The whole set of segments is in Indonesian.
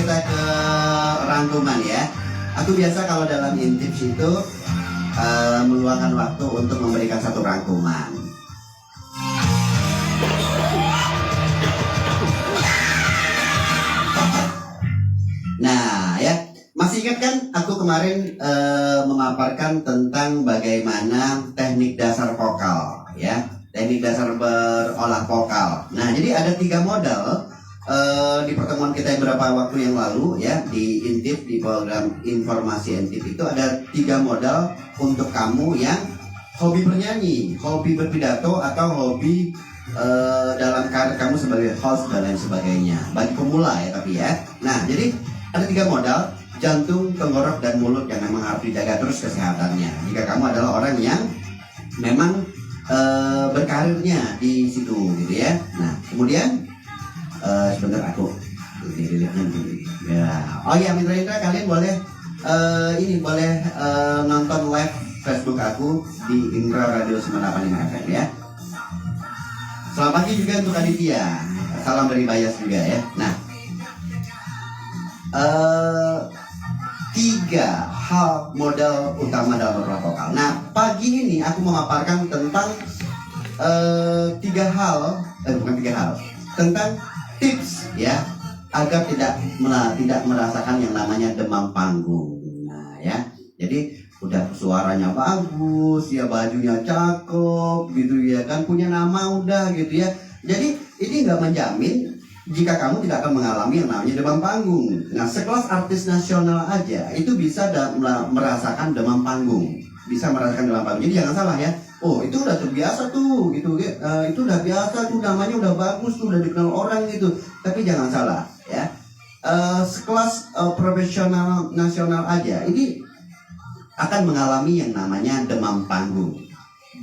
kita ke rangkuman ya. Aku biasa kalau dalam intips itu meluangkan waktu untuk memberikan satu rangkuman. Nah ya, masih ingat kan aku kemarin memaparkan tentang bagaimana teknik dasar vokal ya, teknik dasar berolah vokal. Nah jadi ada 3 modal di pertemuan kita beberapa waktu yang lalu ya, di Intip, di program informasi Intip itu ada 3 modal untuk kamu yang hobi bernyanyi, hobi berpidato, atau hobi dalam karir kamu sebagai host dan lain sebagainya. Bagi pemula ya tapi ya. Nah jadi ada 3 modal: jantung, tenggorok, dan mulut yang memang harus dijaga terus kesehatannya. Jika kamu adalah orang yang memang berkarirnya di situ gitu ya. Nah kemudian sebentar aku ya. Oh ya mitra-mitra, kalian boleh ini boleh nonton live Facebook aku di Indra Radio 985 FM ya. Selamat pagi juga untuk Aditya. Salam dari Bayas juga ya. Nah 3 hal modal utama dalam berolah vokal. Nah pagi ini aku memaparkan tentang 3 hal, bukan 3 hal, tentang tips ya agar tidak merasakan yang namanya demam panggung. Nah ya, jadi udah suaranya bagus ya, bajunya cakep gitu ya kan, punya nama udah gitu ya. Jadi ini nggak menjamin jika kamu tidak akan mengalami yang namanya demam panggung. Nah sekelas artis nasional aja itu bisa merasakan demam panggung, bisa merasakan demam panggung. Jadi jangan salah ya. Oh itu udah terbiasa tuh gitu, itu udah biasa tuh, namanya udah bagus tuh, udah dikenal orang gitu. Tapi jangan salah ya, sekelas profesional nasional aja ini akan mengalami yang namanya demam panggung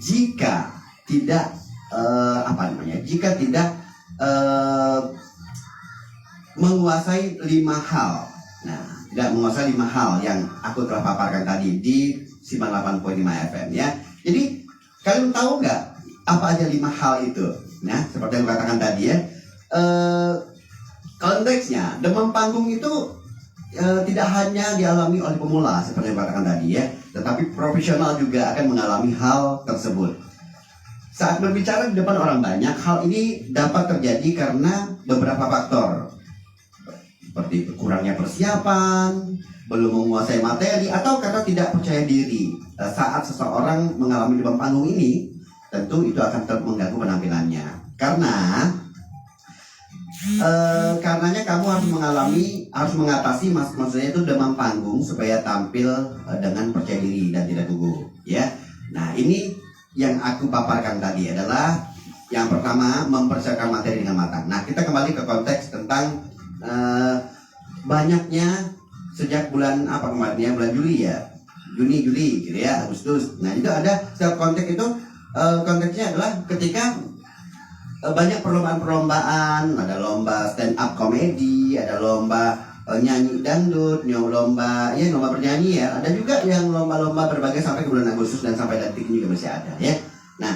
jika tidak jika tidak menguasai 5 hal. Nah tidak menguasai 5 hal yang aku telah paparkan tadi di 98.5 FM ya. Jadi kalian tahu nggak apa aja 5 hal itu? Nah, seperti yang katakan tadi ya, konteksnya demam panggung itu tidak hanya dialami oleh pemula seperti yang katakan tadi ya, tetapi profesional juga akan mengalami hal tersebut. Saat berbicara di depan orang banyak, hal ini dapat terjadi karena beberapa faktor, seperti kurangnya persiapan, belum menguasai materi, atau karena tidak percaya diri. Saat seseorang mengalami demam panggung ini, tentu itu akan mengganggu penampilannya. Karenanya kamu harus mengatasi maksudnya itu demam panggung supaya tampil dengan percaya diri dan tidak gugup. Ya, nah ini yang aku paparkan tadi adalah yang pertama, mempersiapkan materi dengan matang. Nah kita kembali ke konteks tentang banyaknya sejak bulan apa kemarin ya, bulan Juli ya, Juni, Juli gitu ya, Agustus. Nah itu ada setiap konteks itu konteksnya adalah ketika banyak perlombaan-perlombaan, ada lomba stand up komedi, ada lomba nyanyi dangdut, lomba bernyanyi ya, ada juga yang lomba-lomba berbagai sampai ke bulan Agustus dan sampai detik ini juga masih ada ya. Nah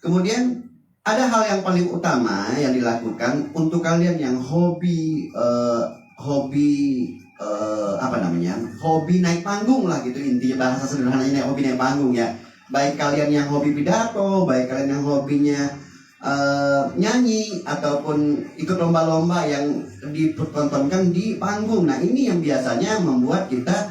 kemudian ada hal yang paling utama yang dilakukan untuk kalian yang hobi hobi naik panggung lah gitu, intinya bahasa sederhananya hobi naik panggung ya. Baik kalian yang hobi pidato, baik kalian yang hobinya nyanyi, ataupun ikut lomba-lomba yang dipertontonkan di panggung. Nah ini yang biasanya membuat kita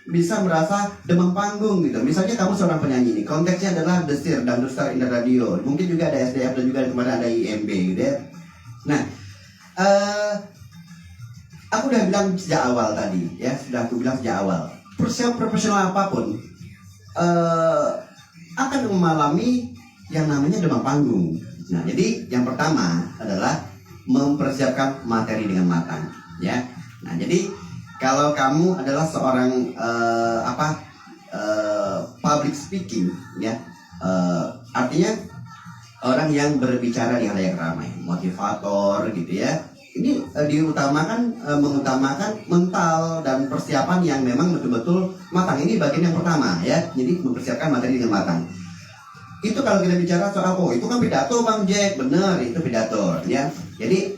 bisa merasa demam panggung gitu. Misalnya kamu seorang penyanyi nih, konteksnya adalah Desir dan Dustar Indra Radio, mungkin juga ada SDF dan juga kemarin ada IMB gitu ya. Nah aku udah bilang sejak awal tadi ya, profesional apapun akan mengalami yang namanya demam panggung. Nah jadi yang pertama adalah mempersiapkan materi dengan matang ya. Nah jadi kalau kamu adalah seorang public speaking ya, artinya orang yang berbicara di halayak ramai, motivator gitu ya, ini mengutamakan mental dan persiapan yang memang betul-betul matang. Ini bagian yang pertama ya, jadi mempersiapkan materi dengan matang. Itu kalau kita bicara soal itu kan pidato Bang Jack, bener itu pidato ya. Jadi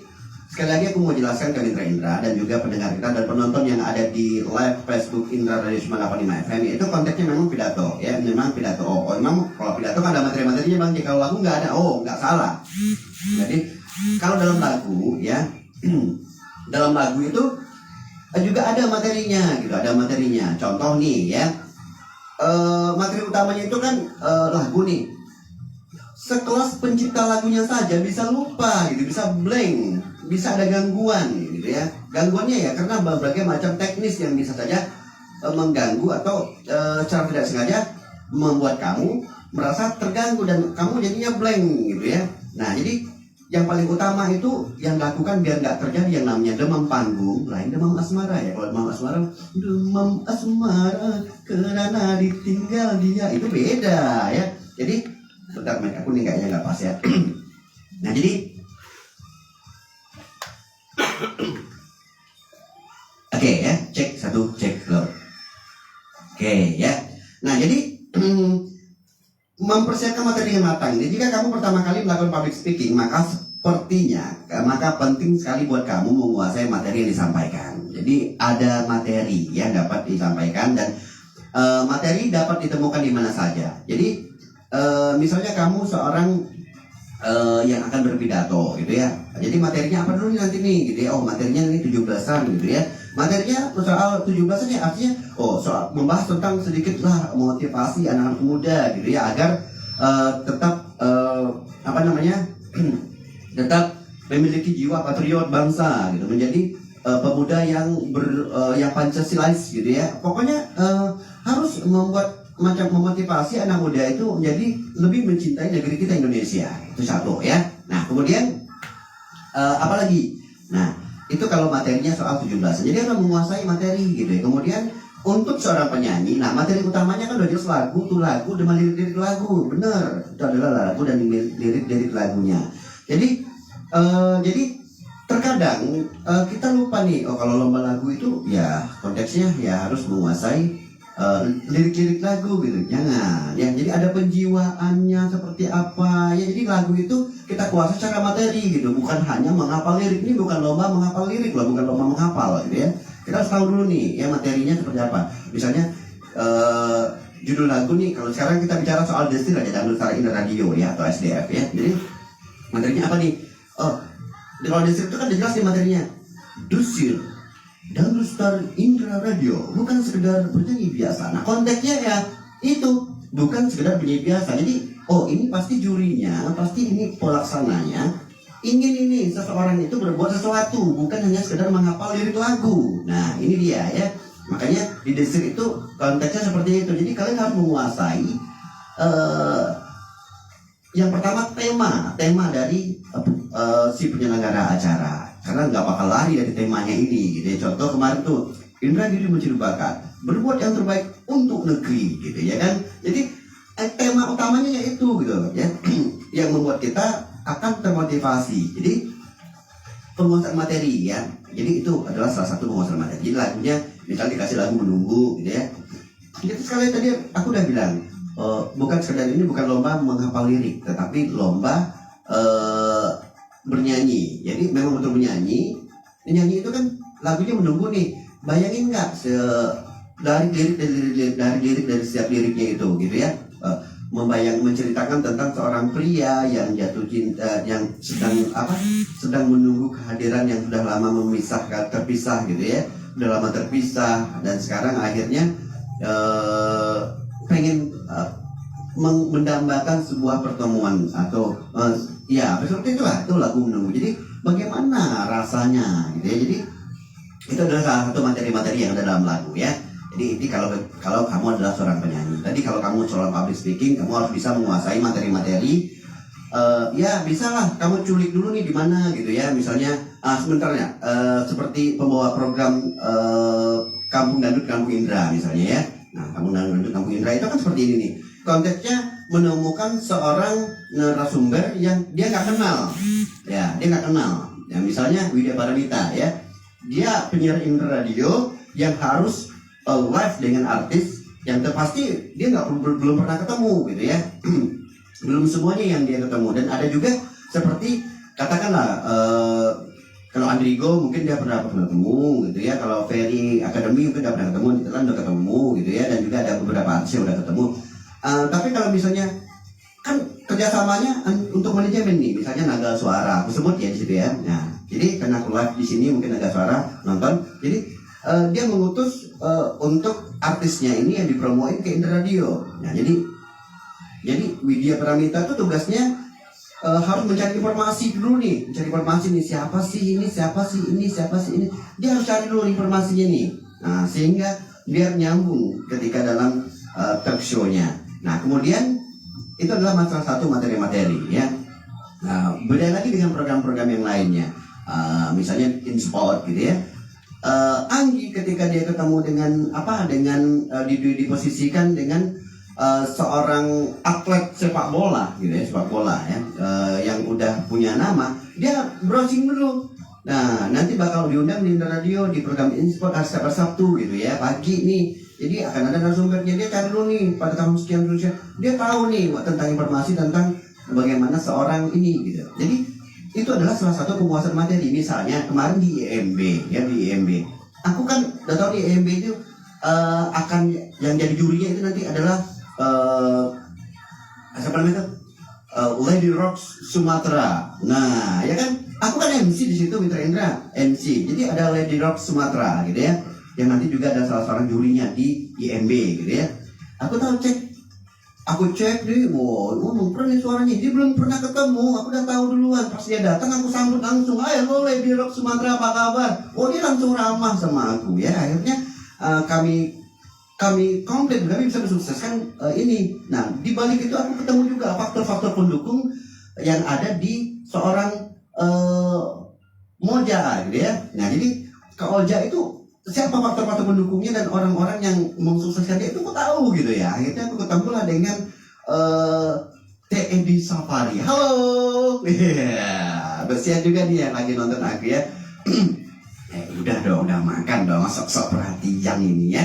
sekali lagi aku mau jelaskan ke Indra dan juga pendengar kita dan penonton yang ada di live Facebook Indra Radio 985 FM, itu konteksnya memang pidato ya, memang pidato. Memang kalau pidato kan ada materi-materinya Bang, kalau lagu nggak ada, nggak salah. Jadi kalau dalam lagu ya, dalam lagu itu juga ada materinya gitu, ada materinya. Contoh nih ya, materi utamanya itu kan lagu nih. Sekelas pencipta lagunya saja bisa lupa gitu, bisa blank, bisa ada gangguan gitu ya. Gangguannya ya karena berbagai macam teknis yang bisa saja mengganggu atau secara tidak sengaja membuat kamu merasa terganggu dan kamu jadinya blank gitu ya. Nah jadi yang paling utama itu yang lakukan biar nggak terjadi yang namanya demam panggung, lain demam asmara ya. Kalau demam asmara karena ditinggal dia, itu beda ya. Jadi bentar, mic aku nih kayaknya nggak pas ya. Nah jadi oke ya, cek satu, cek loh. Oke ya. Nah jadi mempersiapkan materi dengan matang. Jadi jika kamu pertama kali melakukan public speaking, maka penting sekali buat kamu menguasai materi yang disampaikan. Jadi ada materi yang dapat disampaikan dan materi dapat ditemukan di mana saja. Jadi misalnya kamu seorang yang akan berpidato gitu ya. Jadi materinya apa dulu nih nanti nih gitu ya. Materinya ini 17-an gitu ya. Materinya soal 17-an ya, artinya soal membahas tentang sedikit lah motivasi anak-anak muda gitu ya, agar tetap tetap memiliki jiwa patriot bangsa gitu, menjadi pemuda yang yang Pancasilais gitu ya. Pokoknya harus membuat macam memotivasi anak muda itu menjadi lebih mencintai negeri kita Indonesia. Itu satu ya. Nah kemudian apalagi? Nah itu kalau materinya soal 17. Jadi harus menguasai materi gitu ya. Kemudian untuk seorang penyanyi, nah materi utamanya kan udah jelas lagu, tuh lagu dengan lirik-lirik lagu, bener. Itu adalah lagu dan lirik-lirik lagunya. Jadi terkadang kita lupa nih, kalau lomba lagu itu ya konteksnya ya harus menguasai lirik-lirik lagu gitu, jangan ya. Jadi ada penjiwaannya seperti apa ya. Jadi lagu itu kita kuasai secara materi gitu, bukan hanya menghafal lirik. Ini bukan lomba menghafal lirik loh, bukan lomba menghafal gitu ya. Kita harus tahu dulu nih ya materinya seperti apa. Misalnya judul lagu nih, kalau sekarang kita bicara soal Destir aja, Dangdut Star Indra Radio ya, atau SDF ya. Jadi materinya apa nih? Kalau Destir itu kan jelas nih materinya, Destir Dangdut Star Indra Radio, bukan sekedar bernyanyi biasa. Nah konteksnya ya itu, bukan sekedar bernyanyi biasa. Jadi ini pasti jurinya, pasti ini pelaksananya ingin ini seseorang itu berbuat sesuatu, bukan hanya sekedar menghafal lirik lagu. Nah ini dia ya. Makanya di Destir itu konteksnya seperti itu. Jadi kalian harus menguasai yang pertama tema dari si penyelenggara acara. Karena nggak bakal lari dari temanya ini gitu ya. Contoh kemarin tuh Indra Diri Mencuri Bakat, berbuat yang terbaik untuk negeri gitu ya kan. Jadi tema utamanya yaitu gitu ya yang membuat kita akan termotivasi. Jadi penguasaan materi ya. Jadi itu adalah salah satu penguasaan materi. Jadi lagunya misalnya dikasih lagu Menunggu gitu ya. Jadi sekali tadi aku udah bilang bukan sekedar ini, bukan lomba menghafal lirik, tetapi lomba bernyanyi. Jadi memang betul bernyanyi. Nyanyi itu kan lagunya Menunggu nih. Bayangin nggak dari lirik dari setiap liriknya itu gitu ya. Menceritakan tentang seorang pria yang jatuh cinta, yang sedang menunggu kehadiran yang sudah lama terpisah gitu ya. Sudah lama terpisah dan sekarang akhirnya pengen mendambakan sebuah pertemuan atau ya seperti itulah, itu lagu Menunggu. Jadi bagaimana rasanya gitu ya. Jadi itu adalah salah satu materi-materi yang ada dalam lagu ya. Jadi ini kalau kamu adalah seorang penyanyi. Tadi kalau kamu seorang public speaking, kamu harus bisa menguasai materi-materi. Ya bisa lah kamu culik dulu nih di mana gitu ya. Misalnya sebentar ya, seperti pembawa program Kampung Dangdut Kampung Indra misalnya ya. Nah Kampung Dangdut Kampung Indra itu kan seperti ini nih. Konteksnya menemukan seorang narasumber yang dia nggak kenal, ya dia nggak kenal. Ya misalnya Widya Paramita ya, dia penyiar Indra Radio yang harus live dengan artis yang terpasti dia belum pernah ketemu gitu ya. Belum semuanya yang dia ketemu. Dan ada juga seperti katakanlah Kalau Andrigo mungkin dia pernah ketemu gitu ya. Kalau Ferry Academy mungkin udah pernah ketemu, di Telan udah ketemu gitu ya. Dan juga ada beberapa artis yang udah ketemu. Tapi kalau misalnya kan kerjasamanya untuk manajemen nih, misalnya Naga Suara, aku sebut ya di situ ya. Nah, jadi karena aku live di sini mungkin Naga Suara nonton, jadi dia mengutus untuk artisnya ini yang dipromoin ke Indra Radio. Nah, jadi Widya Pramita itu tugasnya harus mencari informasi dulu nih, mencari informasi nih siapa sih ini, siapa sih ini, siapa sih ini. Dia harus cari dulu informasinya nih. Nah, sehingga biar nyambung ketika dalam talk show-nya. Nah, kemudian itu adalah salah satu materi-materi ya. Nah, beda lagi dengan program-program yang lainnya. Misalnya InSport gitu ya. Anggi ketika dia ketemu dengan diposisikan dengan seorang atlet sepak bola gitu ya, yang udah punya nama, dia browsing dulu. Nah, nanti bakal diundang di radio di program InSport hari Sabtu gitu ya, pagi nih. Jadi akan ada narasumbernya, dia cari dulu nih pada tahun sekian, dia tahu nih tentang informasi tentang bagaimana seorang ini gitu. Jadi itu adalah salah satu penguasaan materi. Misalnya kemarin di IMB ya, di IMB. Aku kan udah tahu di IMB itu akan yang jadi jurinya itu nanti adalah siapa namanya itu? Lady Rocks Sumatera. Nah, ya kan? Aku kan MC di situ, Mitra Indra, MC. Jadi ada Lady Rocks Sumatera gitu ya. Yang nanti juga ada salah seorang jurinya di IMB gitu ya. Aku cek deh, wow, keren nih suaranya. Dia belum pernah ketemu, aku udah tahu duluan. Pas dia datang, aku sambut langsung. Halo Lady Rocks Sumatera, apa kabar? Oh, dia langsung ramah sama aku ya. Akhirnya kami komplit, kami bisa mensukseskan ini. Nah, di balik itu aku ketemu juga faktor-faktor pendukung yang ada di seorang Moja gitu ya. Nah, jadi Kak Oja itu siapa faktor-faktor pendukungnya dan orang-orang yang mensukseskan dia itu aku tahu gitu ya. Akhirnya aku ketemu lah dengan TED Safari. Halo, bersiap juga nih yang lagi nonton aku ya. Udah dong, udah makan dong, sok-sok perhatian ini ya.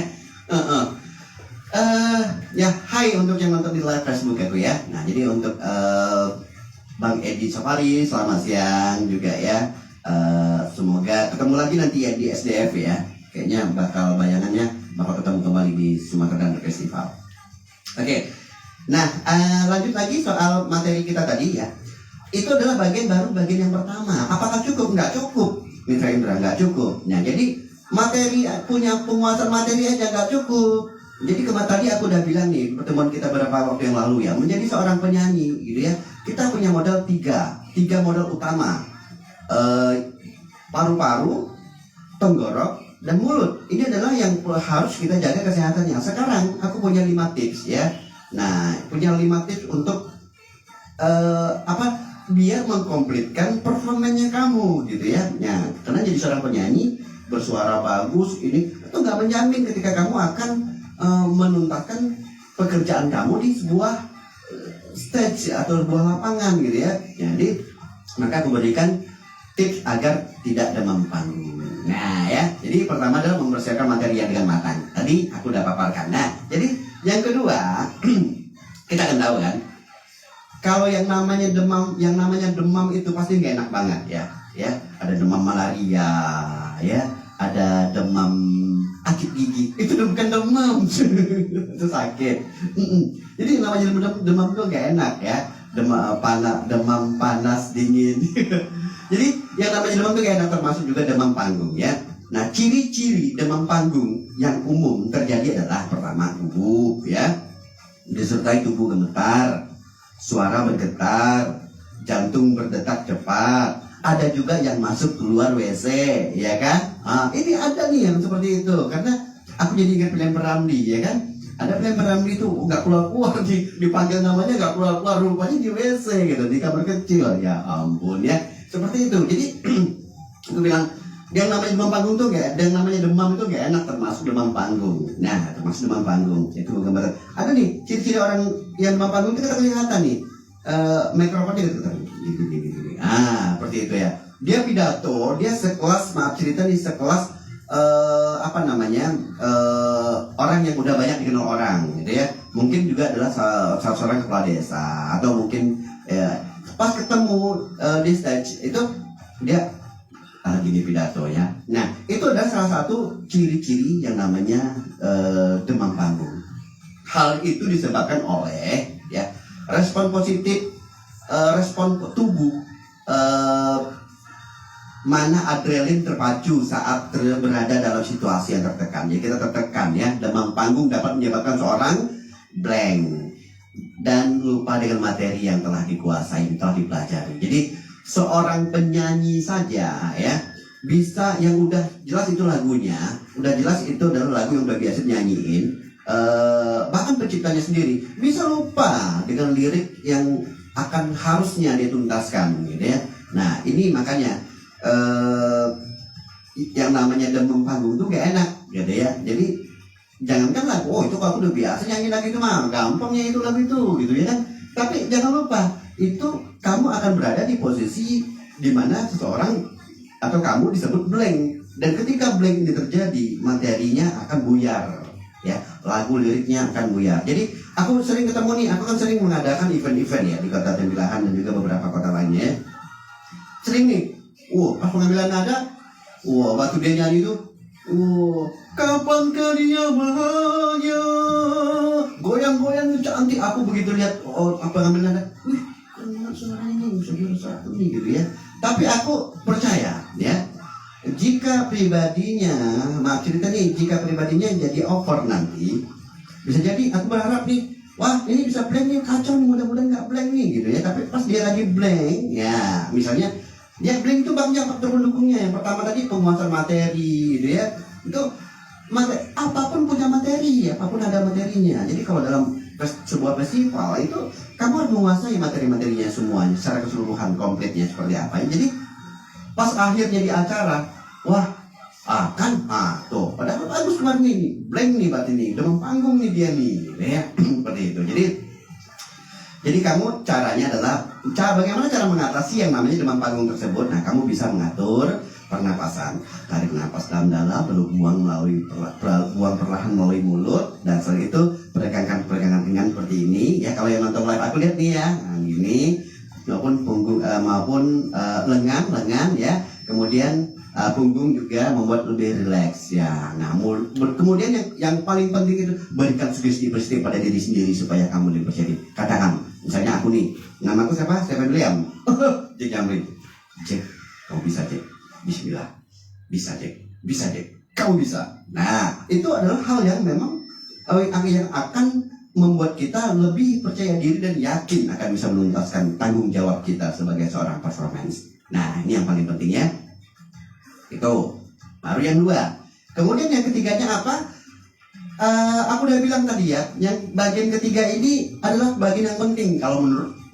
Ya, hai untuk yang nonton di live Facebook aku ya. Nah, jadi untuk Bang Edi Safari, selamat siang juga ya. Semoga ketemu lagi nanti ya di SDF ya. Kayaknya bayangannya bakal ketemu kembali di Sumatera dan Festival. Oke. Nah, lanjut lagi soal materi kita tadi ya. Itu adalah bagian yang pertama. Apakah cukup? Nggak cukup, Mitra Indra, nggak cukup. Nah, jadi materi, punya penguasaan materi aja nggak cukup. Jadi tadi aku udah bilang nih, pertemuan kita beberapa waktu yang lalu ya, menjadi seorang penyanyi gitu ya, kita punya modal tiga modal utama. Paru-paru, tenggorok, dan mulut. Ini adalah yang harus kita jaga kesehatannya. Sekarang aku punya 5 tips ya. Nah, punya 5 tips untuk biar mengkomplitkan performanya kamu gitu ya. Nah, karena jadi seorang penyanyi bersuara bagus ini itu nggak menjamin ketika kamu akan menuntaskan pekerjaan kamu di sebuah stage atau sebuah lapangan gitu ya. Jadi maka aku berikan tips agar tidak demam panggung. Nah ya, jadi pertama adalah mempersiapkan materi yang dengan matang. Tadi aku udah paparkan. Nah, jadi yang kedua kita akan tahu kan, kalau yang namanya demam itu pasti nggak enak banget ya. Ada demam malaria ya, ada demam akit gigi. Itu bukan demam, itu sakit. Jadi yang namanya demam itu nggak enak ya. Demam panas dingin. Jadi yang namanya demam itu nggak enak, termasuk juga demam panggung ya. Nah, ciri-ciri demam panggung yang umum terjadi adalah pertama gugup ya, disertai tubuh gemetar, suara bergetar, jantung berdetak cepat. Ada juga yang masuk keluar WC, ya kan? Ini ada nih yang seperti itu. Karena aku jadi ingat Pilihan Ramli, ya kan? Ada Pilihan Ramli itu nggak keluar dipanggil namanya nggak keluar, rupanya di WC gitu, di kamar kecil. Ya ampun ya, seperti itu. Jadi aku bilang, yang namanya demam panggung tuh nggak, yang namanya demam itu nggak enak, termasuk demam panggung. Nah, termasuk demam panggung itu gambaran. Ada nih ciri-ciri orang yang demam panggung itu kita kelihatan nih. Mikrofonnya gitu. Seperti itu ya. Dia pidato, dia sekelas, maaf cerita nih, sekelas orang yang udah banyak dikenal orang gitu ya. Mungkin juga adalah salah seorang kepala desa, atau mungkin pas ketemu di stage itu dia gini salah satu ciri-ciri yang namanya demam panggung. Hal itu disebabkan oleh ya respon positif, respon tubuh, mana adrenalin terpacu saat berada dalam situasi yang tertekan. Jadi kita tertekan ya, demam panggung dapat menyebabkan seorang blank dan lupa dengan materi yang telah dikuasai, telah dipelajari. Jadi seorang penyanyi saja ya bisa, yang udah jelas itu lagunya, udah jelas itu adalah lagu yang udah biasa nyanyiin, bahkan penciptanya sendiri bisa lupa dengan lirik yang akan harusnya dituntaskan gitu ya. Nah ini makanya yang namanya demam panggung itu gak enak gitu ya. Jadi jangankan lagu, oh itu kalau udah biasa nyanyi lagu itu mah gampangnya itu lagu itu gitu ya kan. Tapi jangan lupa itu kamu akan berada di posisi dimana seseorang atau kamu disebut blank, dan ketika blank ini terjadi materinya akan buyar ya, lagu liriknya akan buyar. Jadi aku sering ketemu nih, aku kan sering mengadakan event-event ya di Kota Tembilahan dan juga beberapa kota lainnya. Sering nih, pas pengambilan nada, waktu dia nyanyi itu, kapankah dia bahagia, goyang-goyang cantik. Aku begitu lihat pengambilan nada, keren suaranya bisa juara satu nih gitu ya. Tapi aku percaya ya, jika pribadinya, maaf cerita nih, jika pribadinya jadi over nanti, bisa jadi aku berharap nih, wah ini bisa blank nih, kacau nih, mudah-mudahan nggak blank nih gitu ya. Tapi pas dia lagi blank, ya misalnya dia blank itu banyak faktor pendukungnya. Yang pertama tadi penguasaan materi gitu ya, itu apapun punya materi, apapun ada materinya. Jadi kalau dalam sebuah festival itu kamu harus menguasai materi-materinya semuanya secara keseluruhan, komplitnya seperti apa. Jadi pas akhirnya di acara, tuh padahal bagus kemarin nih, blank nih berarti nih, demam panggung nih dia nih ya. Seperti itu. Jadi kamu caranya adalah bagaimana cara mengatasi yang namanya demam panggung tersebut. Nah, kamu bisa mengatur pernapasan, tarik nafas dalam-dalam, lalu buang perlahan melalui mulut, dan setelah itu peregangkan ringan seperti ini ya. Kalau yang nonton live aku lihat nih ya, nah, gini maupun punggung maupun lengan ya. Kemudian punggung juga membuat lebih rileks ya. Nah, kemudian yang paling penting itu berikan sugesti pada diri sendiri supaya kamu lebih percaya diri. Katakan, misalnya aku nih, namaku siapa? Stephen William. Jack Jamri. Jack, kamu bisa Jack. Bismillah. Bisa Jack. Bisa Jack. Kamu bisa. Nah, itu adalah hal yang memang yang akan membuat kita lebih percaya diri dan yakin akan bisa menuntaskan tanggung jawab kita sebagai seorang performance. Nah, ini yang paling penting ya. Itu baru yang dua. Kemudian yang ketiganya apa? Aku udah bilang tadi ya, yang bagian ketiga ini adalah bagian yang penting kalau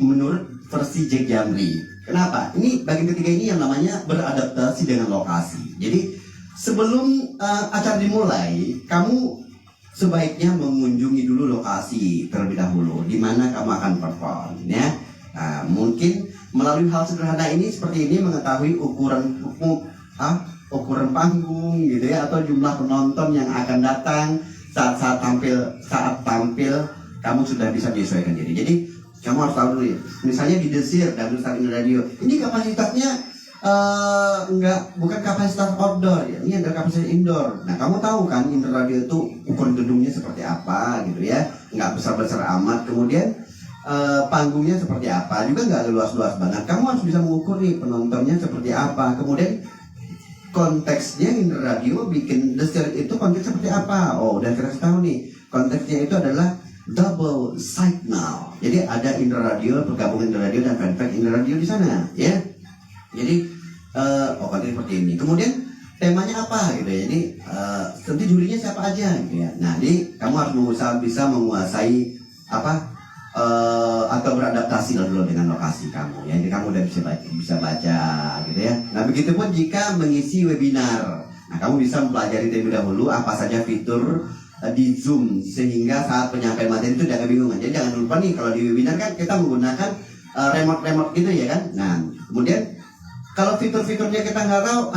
menurut versi Jack Jamri. Kenapa? Ini bagian ketiga ini yang namanya beradaptasi dengan lokasi. Jadi sebelum acara dimulai, kamu sebaiknya mengunjungi dulu lokasi terlebih dahulu di mana kamu akan perform ya. Nah, mungkin melalui hal sederhana ini seperti ini, mengetahui ukuran panggung gitu ya, atau jumlah penonton yang akan datang saat tampil kamu sudah bisa menyesuaikan diri. Jadi kamu harus tahu dulu ya, misalnya di Desir dan Star Radio ini kapasitasnya bukan kapasitas outdoor ya, ini adalah kapasitas indoor. Nah, kamu tahu kan indoor radio itu ukuran gedungnya seperti apa gitu ya, nggak besar-besar amat. Kemudian panggungnya seperti apa juga, nggak luas-luas banget. Kamu harus bisa mengukur nih penontonnya seperti apa. Kemudian konteksnya indoor radio bikin Desir itu konteks seperti apa. Oh, udah kita tahu nih, konteksnya itu adalah double signal. Jadi ada indoor radio, pergabungan indoor radio dan fanfare indoor radio di sana ya. Jadi konten seperti ini. Kemudian temanya apa gitu ya. Jadi nanti jurinya siapa aja gitu ya. Nah, jadi kamu harus bisa menguasai atau beradaptasi dulu dengan lokasi kamu ya. Jadi kamu udah bisa baca gitu ya. Nah, begitupun jika mengisi webinar. Nah, kamu bisa mempelajari terlebih dahulu apa saja fitur di Zoom sehingga saat penyampaian materi itu tidak kebingungan. Jadi jangan lupa nih, kalau di webinar kan kita menggunakan remote gitu ya kan. Nah, kemudian kalau fitur-fiturnya kita nggak tahu,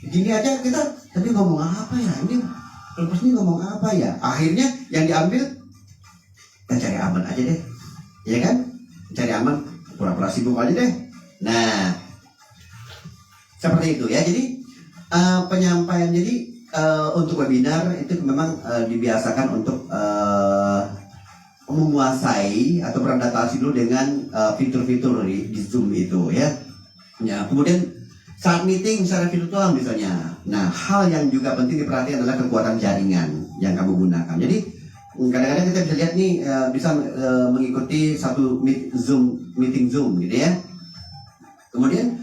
gini aja kita tadi ngomong apa ya, ini lepas ini ngomong apa ya, akhirnya yang diambil kita cari aman aja deh, ya kan, cari aman, pura-pura sibuk aja deh. Nah, seperti itu ya. Jadi penyampaian, jadi untuk webinar itu memang dibiasakan untuk menguasai atau beradaptasi dulu dengan fitur-fitur di Zoom itu ya. Ya, kemudian saat meeting secara virtual misalnya. Nah, hal yang juga penting diperhatikan adalah kekuatan jaringan yang kamu gunakan. Jadi kadang-kadang kita bisa lihat nih bisa mengikuti satu meeting Zoom gitu ya. Kemudian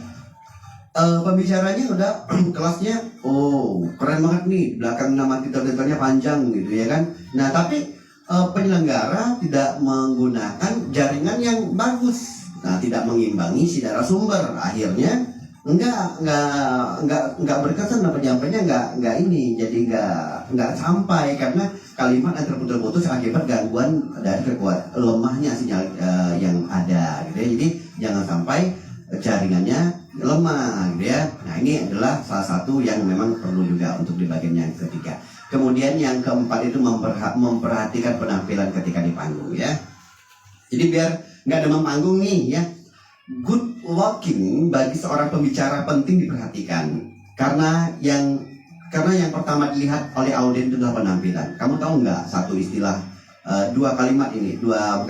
pembicaranya udah kelasnya, oh keren banget nih, belakang nama titel-titelnya panjang gitu ya kan. Nah tapi penyelenggara tidak menggunakan jaringan yang bagus, nah tidak mengimbangi si narasumber, akhirnya nggak berkesan, penyampainya nggak ini, jadi nggak sampai karena kalimat yang terputus-putus akibat gangguan dari lemahnya sinyal yang ada gitu ya. Jadi jangan sampai jaringannya lemah gitu ya. Nah ini adalah salah satu yang memang perlu juga untuk di bagian yang ketiga. Kemudian yang keempat itu memperhatikan penampilan ketika di panggung ya. Jadi biar nggak demam panggung nih ya. Good looking bagi seorang pembicara penting diperhatikan karena yang pertama dilihat oleh audiens itu adalah penampilan. Kamu tahu nggak satu istilah dua kalimat ini, dua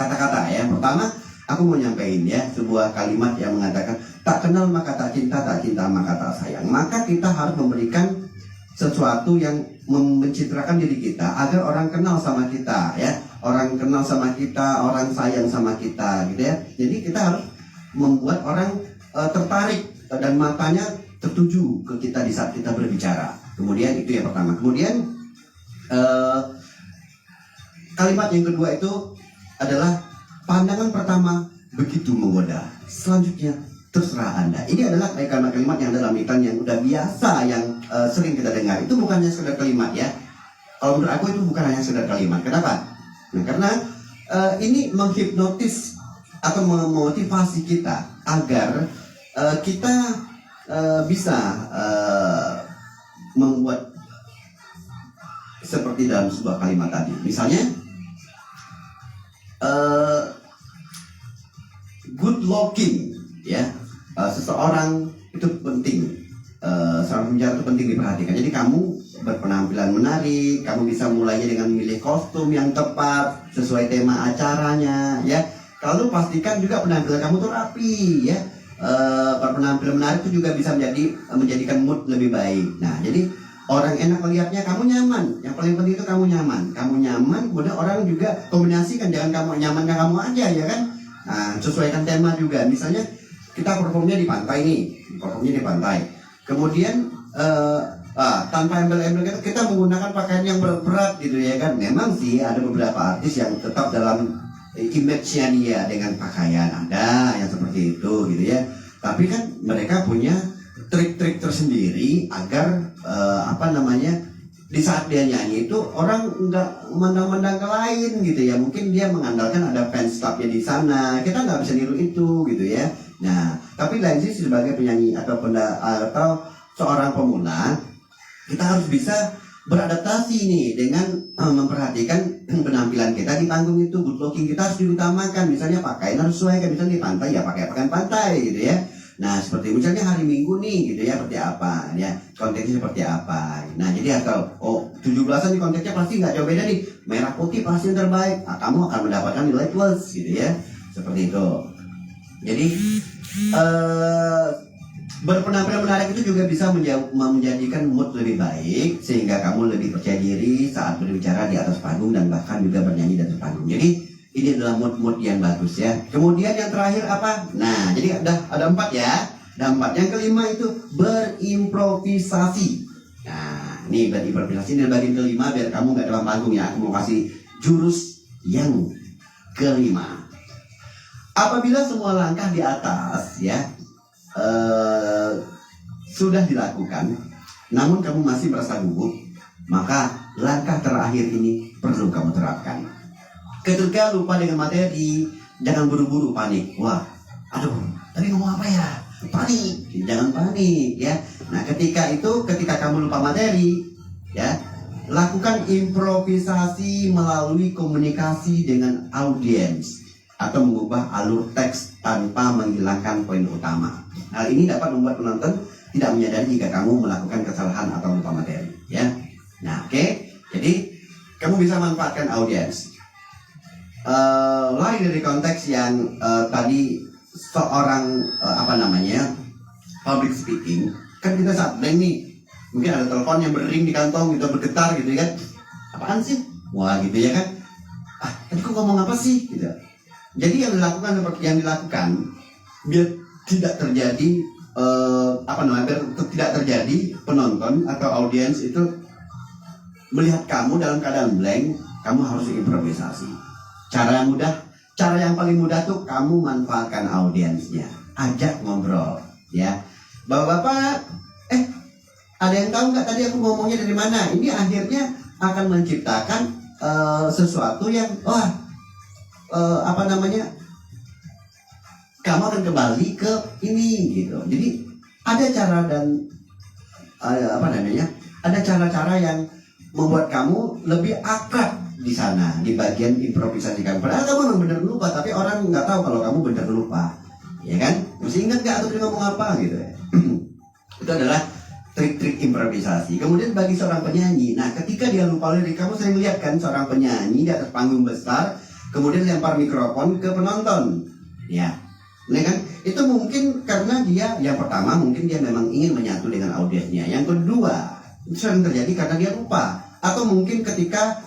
kata-kata ya. Pertama aku mau nyampein ya sebuah kalimat yang mengatakan tak kenal maka tak cinta maka tak sayang. Maka kita harus memberikan sesuatu yang mencitrakan diri kita agar orang kenal sama kita ya, orang kenal sama kita, orang sayang sama kita gitu ya. Jadi kita harus membuat orang tertarik dan matanya tertuju ke kita di saat kita berbicara. Kemudian itu yang pertama. Kemudian kalimat yang kedua itu adalah pandangan pertama begitu menggoda, selanjutnya terserah Anda. Ini adalah kalimat-kalimat yang dalam iklan yang udah biasa, yang sering kita dengar. Itu bukan hanya sekedar kalimat ya. Kalau menurut aku itu bukan hanya sekedar kalimat. Kenapa? Nah, karena ini menghipnotis atau memotivasi kita agar kita bisa membuat seperti dalam sebuah kalimat tadi. Misalnya good looking ya, seseorang itu penting, seorang pembicara itu penting diperhatikan. Jadi kamu berpenampilan menarik, kamu bisa mulainya dengan memilih kostum yang tepat sesuai tema acaranya ya. Lalu pastikan juga penampilan kamu tuh rapi ya. Berpenampilan menarik itu juga bisa menjadikan mood lebih baik. Nah jadi orang enak melihatnya, kamu nyaman. Yang paling penting itu kamu nyaman. Kamu nyaman, kemudian orang juga kombinasikan, jangan kamu nyaman kamu aja ya kan. Nah sesuaikan tema juga. Misalnya kita performnya di pantai nih, kemudian tanpa embel-embel kita menggunakan pakaian yang berat gitu ya kan. Memang sih ada beberapa artis yang tetap dalam image-nya dia dengan pakaian, ada yang seperti itu gitu ya. Tapi kan mereka punya trik-trik tersendiri agar di saat dia nyanyi itu orang nggak memandang-mandang ke lain gitu ya. Mungkin dia mengandalkan ada fans clubnya di sana, kita nggak bisa niru itu gitu ya. Nah, tapi lain sih sebagai penyanyi atau seorang pemula, kita harus bisa beradaptasi nih dengan memperhatikan penampilan kita di panggung itu. Good looking kita harus diutamakan. Misalnya pakaian harus sesuai, misalnya di pantai ya pakai pakaian pantai gitu ya. Nah, seperti misalnya hari Minggu nih gitu ya, seperti apa ya, konteksnya seperti apa. Nah, jadi atau 17-an di konteksnya pasti nggak jauh beda nih, merah putih pasti yang terbaik. Nah, kamu akan mendapatkan nilai plus gitu ya, seperti itu. Jadi berpenampilan menarik itu juga bisa menjadikan mood lebih baik, sehingga kamu lebih percaya diri saat berbicara di atas panggung dan bahkan juga bernyanyi di atas panggung. Jadi ini adalah mood yang bagus ya. Kemudian yang terakhir apa? Nah, jadi ada 4 ya. Ada 4. Yang kelima itu berimprovisasi. Nah, ini berimprovisasi ini bagian kelima biar kamu nggak dalam panggung ya. Aku mau kasih jurus yang kelima. Apabila semua langkah di atas ya sudah dilakukan, namun kamu masih merasa gugup, maka langkah terakhir ini perlu kamu terapkan. Ketika lupa dengan materi, jangan buru-buru panik. Wah, aduh, tadi ngomong apa ya? Panik, jangan panik ya. Nah, ketika kamu lupa materi, ya, lakukan improvisasi melalui komunikasi dengan audiens atau mengubah alur teks tanpa menghilangkan poin utama. Hal ini dapat membuat penonton tidak menyadari jika kamu melakukan kesalahan atau bisa manfaatkan audiens. Lain dari konteks yang tadi seorang public speaking, kan kita saat blank nih, mungkin ada telepon yang berdering di kantong gitu, bergetar gitu kan, apaan sih? Wah gitu ya kan, tadi kok ngomong apa sih? Gitu. Jadi yang dilakukan biar tidak terjadi biar tidak terjadi penonton atau audiens itu melihat kamu dalam keadaan blank, kamu harus improvisasi. Cara yang paling mudah tuh kamu manfaatkan audiensnya, ajak ngobrol, ya. Bapak-bapak, ada yang tahu nggak tadi aku ngomongnya dari mana? Ini akhirnya akan menciptakan sesuatu yang kamu akan kembali ke ini gitu. Jadi ada cara dan ada cara-cara yang membuat kamu lebih akrab di sana, di bagian improvisasi kamu. Padahal kamu memang benar lupa, tapi orang nggak tahu kalau kamu benar lupa, ya kan? Mesti ingat nggak atau dia ngomong apa gitu ya. Itu adalah trik-trik improvisasi. Kemudian bagi seorang penyanyi, nah ketika dia lupa lirik, kamu sering lihat kan seorang penyanyi di atas panggung besar, kemudian lempar mikrofon ke penonton, ya. Nah kan, itu mungkin karena dia, yang pertama mungkin dia memang ingin menyatu dengan audiensnya. Yang kedua, itu sering terjadi karena dia lupa. Atau mungkin ketika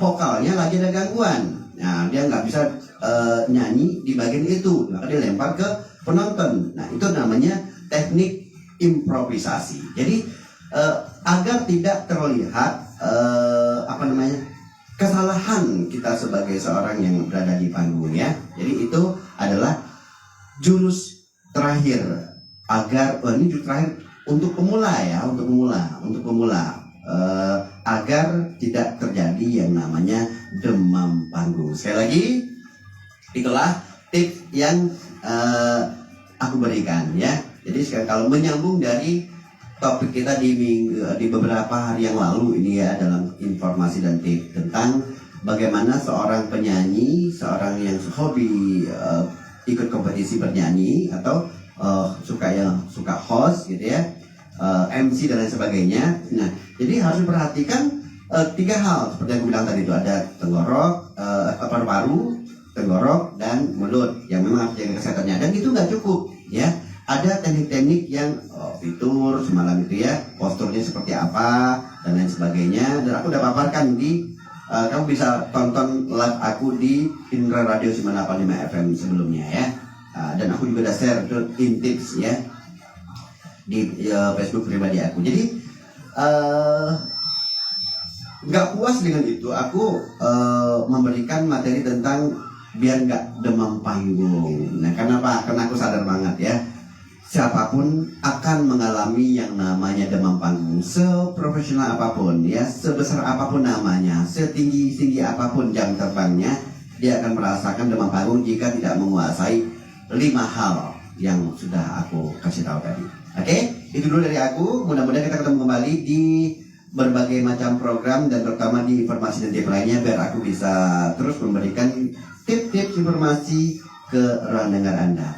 vokalnya lagi ada gangguan, nah dia nggak bisa nyanyi di bagian itu, maka dia lempar ke penonton. Nah itu namanya teknik improvisasi. Jadi agar tidak terlihat kesalahan kita sebagai seorang yang berada di panggung, ya. Jadi itu adalah jurus terakhir ini jurus terakhir untuk pemula, ya, untuk pemula agar tidak terjadi yang namanya demam panggung. Sekali lagi, itulah tips yang aku berikan, ya. Jadi sekarang kalau menyambung dari topik kita di beberapa hari yang lalu ini, ya, dalam informasi dan tips tentang bagaimana seorang penyanyi, seorang yang hobi ikut kompetisi bernyanyi atau suka host gitu, ya, MC dan lain sebagainya. Nah, jadi harus diperhatikan 3 hal seperti yang aku bilang tadi, itu ada tenggorok, paru-paru, tenggorok dan mulut yang memang harus jaga kesehatannya. Dan itu nggak cukup, ya. Ada teknik-teknik yang fitur semalam itu, ya, posturnya seperti apa dan lain sebagainya. Dan aku udah paparkan di kamu bisa tonton live aku di Indra Radio 985 FM sebelumnya, ya. Dan aku juga udah share itu in tips, ya, di Facebook pribadi aku. Jadi nggak puas dengan itu, aku memberikan materi tentang biar nggak demam panggung. Nah, kenapa? Karena aku sadar banget, ya, siapapun akan mengalami yang namanya demam panggung, seprofesional apapun, ya, sebesar apapun namanya, setinggi apapun jam terbangnya, dia akan merasakan demam panggung jika tidak menguasai 5 hal yang sudah aku kasih tahu tadi. Oke, itu dulu dari aku. Mudah-mudahan kita ketemu kembali di berbagai macam program dan terutama di informasi dan tips lainnya, biar aku bisa terus memberikan tips-tips informasi ke ruang dengar Anda.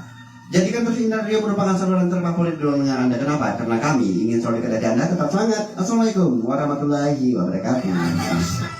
Jadikan terus Indra Radio merupakan saluran terfavorit di ruang dengar Anda. Kenapa? Karena kami ingin selalu dekat dari Anda. Tetap semangat. Assalamualaikum warahmatullahi wabarakatuh.